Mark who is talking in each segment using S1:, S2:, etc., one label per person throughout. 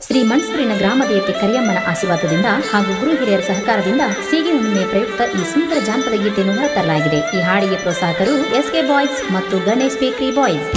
S1: ಶ್ರೀ ಮನ್ಸೂರಿನ ಗ್ರಾಮದೇವತೆ ಕರಿಯಮ್ಮನ ಆಶೀರ್ವಾದದಿಂದ ಹಾಗೂ ಗುರು ಹಿರಿಯರ ಸಹಕಾರದಿಂದ ಸೀಗೆ ಹುಣ್ಣಿಮೆಯ ಪ್ರಯುಕ್ತ ಈ ಸುಂದರ ಜಾನಪದ ಗೀತೆಯನ್ನು ಹೊರತರಲಾಗಿದೆ. ಈ ಹಾಡಿಗೆ ಪ್ರೋತ್ಸಾಹಕರು SK ಬಾಯ್ಸ್ ಮತ್ತು ಗಣೇಶ್ ಬೇಕರಿ ಬಾಯ್ಸ್.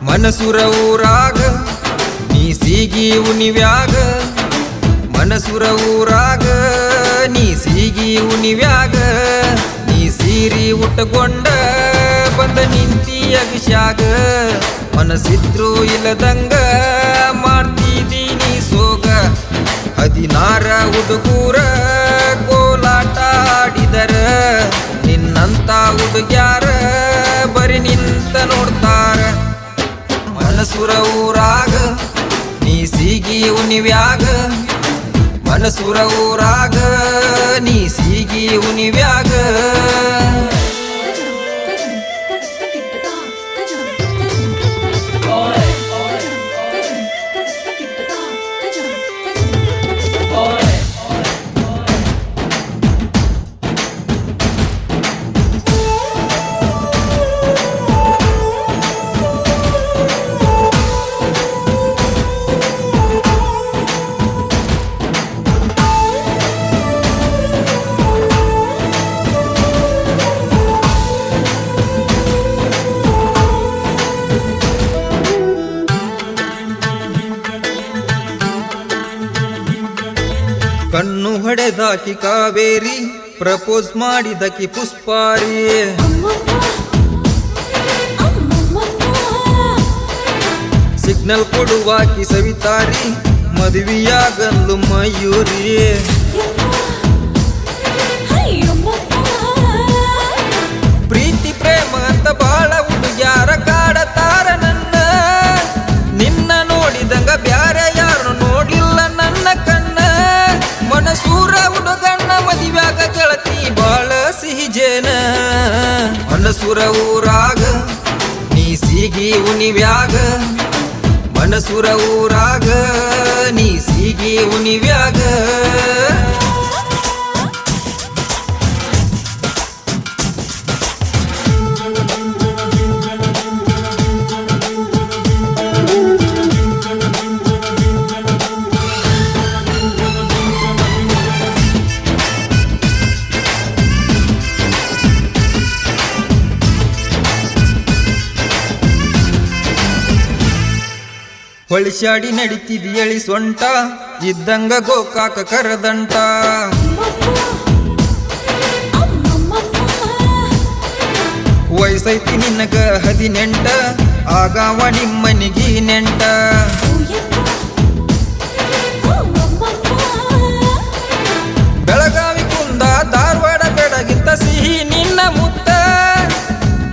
S2: ಮನಸುರ ಊರಾಗ ನೀ ಸೀಗಿ ಉಣಿವ್ಯಾಗ, ಮನಸುರ ಊರಾಗ ನೀ ಸೀಗಿ ಉಣಿವ್ಯಾಗ, ನೀ ಸೀರಿ ಉಟ್ಟುಕೊಂಡ ಬಂದ ನಿಂತಿ ಅಗಿಸ್ಯಾಗ, ಮನಸ್ಸಿದ್ರು ಇಲ್ಲದಂಗ ಮಾಡ್ತಿದ್ದೀನಿ ಸೋಗ. 16 ಹುಡುಗೂರ ಕೋಲಾಟ ಆಡಿದರ ನಿನ್ನಂತ ಹುಡುಗ್ಯಾರ ಬರಿ ನಿಂತ ನೋಡ್ತಾರ. ಮನಸುರ ಊರಾಗ ನೀ ಸೀಗಿ ಉಣಿವ್ಯಾಗ, ಮನಸುರ ಊರಾಗ ನೀ ಸೀಗಿ ಉಣಿವ್ಯಾಗ. ಕಣ್ಣು ಹೊಡೆದಾಕಿ ಕಾವೇರಿ, ಪ್ರಪೋಸ್ ಮಾಡಿದಕಿ ಪುಷ್ಪಾರಿ, ಸಿಗ್ನಲ್ ಕೊಡುವಾಕಿ ಸವಿತಾರಿ, ಮದುವೆಯಾಗಲ್ಲು ಮಯೂರಿ. ಪ್ರೀತಿ ಪ್ರೇಮ ಅಂತ ಬಾಳ ಹುಡುಗ್ಯಾರ ಕಾಡತಾರ ನನ್ನ, ನಿನ್ನ ನೋಡಿದಂಗ ಬ್ಯಾರೆ ಯಾರು ನೋಡಿಲ್ಲ ನನ್ನ ಕಣ್ಣ. ಮನಸೂರ ಹುಡುಗಣ್ಣ ಮದುವ್ಯಾಗ ಗೆಳತಿ ಬಾಳ ಸಿಹಿಜೇನ. ಮನಸೂರ ಊರಾಗ ನೀ ಸೀಗಿ ಉಣಿವ್ಯಾಗ, ಮನಸೂರ ಊರಾಗ ನೀ ಸೀಗಿ ಉಣಿವ್ಯಾಗ. ಹೊಳಿಸ್ಯಾಡಿ ನಡಿತಿದಿ ಎಳಿ ಸೊಂಟ, ಇದ್ದಂಗ ಗೋಕಾಕ ಕರದಂಟ. ವಯಸ್ಸೈತಿ ನಿನ್ನಗ 18, ಆಗಾವ ನಿಮ್ಮನಿಗಿ ನೆಂಟ. ಬೆಳಗಾವಿ ಕುಂದ ಧಾರವಾಡ ಬೆಡಗಿಂತ ಸಿಹಿ ನಿನ್ನ ಮುತ್ತ,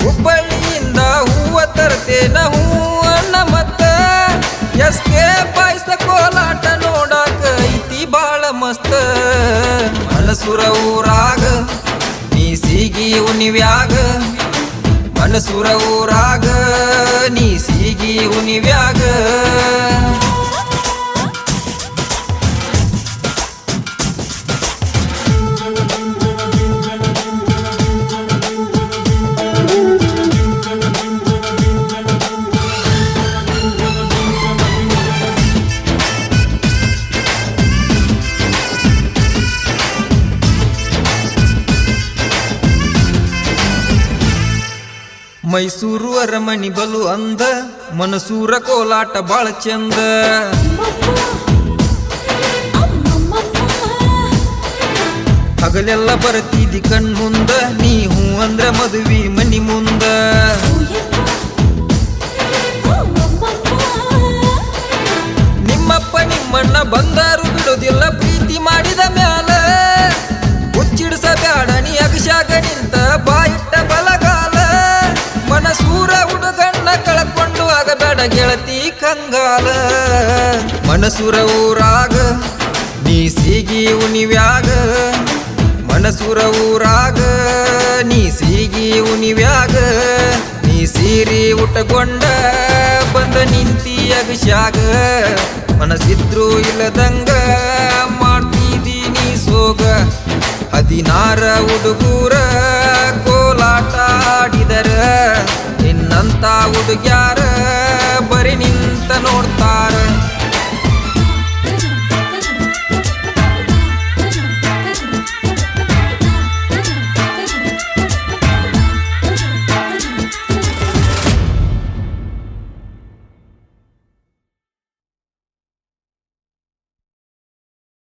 S2: ಹುಬ್ಬಳ್ಳಿಯಿಂದ ಹೂವ ತರ್ತೇನ ಹೂವನ್ನ ಮತ್ತ. SK ಬಾಯ್ಸ್ ಕೋಲಾಟ ನೋಡಾಕ ಐತಿ ಬಾಳ ಮಸ್ತ. ಮನಸುರ ಊರಾಗ ನೀ ಸೀಗಿ ಉಣಿವ್ಯಾಗ, ಮನಸುರ ಊರಾಗ ನೀ ಸೀಗಿ ಉಣಿವ್ಯಾಗ. ಮೈಸೂರು ಅರಮನಿ ಬಲು ಅಂದ, ಮನಸೂರ ಕೋಲಾಟ ಬಾಳ ಚಂದ. ಹಗಲೆಲ್ಲ ಬರ್ತಿದಿ ಕಣ್ಮುಂದ, ನೀ ಹೂ ಅಂದ್ರ ಮದುವಿ ಮನಿ ಮುಂದ. ನಿಮ್ಮಪ್ಪ ನಿಮ್ಮಣ್ಣ ಬಂದಾರು ಬಿಡೋದಿಲ್ಲ ಪ್ರೀತಿ ಮಾಡಿದ ಮ್ಯಾಲ, ಹುಚ್ಚಿಡ್ಸಬ್ಯಾಡ ನೀ ಅಭಿಷಾಕ ನಿಂತ ಬಾಯಿಟ್ಟ ಬಲಗಾಲ. ಮನಸೂರ ಹುಡುಗಣ್ಣ ಕಳ್ಕೊಂಡು ಆಗಬೇಡ ಗೆಳತಿ ಕಂಗಾಲ. ಮನಸೂರ ಊರಾಗ ನೀ ಸೀಗಿ ಉಣಿವ್ಯಾಗ, ಮನಸೂರ ಊರಾಗ ನೀ ಸೀಗಿ ಉಣಿವ್ಯಾಗ, ನೀ ಸೀರೆ ಉಟ್ಟಕೊಂಡ ಬಂದ ನಿಂತಿ ಅಗಶ್ಯಾಗ ಮನಸ್ಸಿದ್ರು ಇಲ್ಲದಂಗ ಮಾಡ್ತಿದ್ದೀನಿ ಸೋಗ 16 ಹುಡುಗೂರ ಕೋಲಾಟ ಆಡಿದರ ನಿನ್ನಂತ ಹುಡುಗ್ಯಾರ ಬರೀ ನಿಂತ ನೋಡ್ತಾರ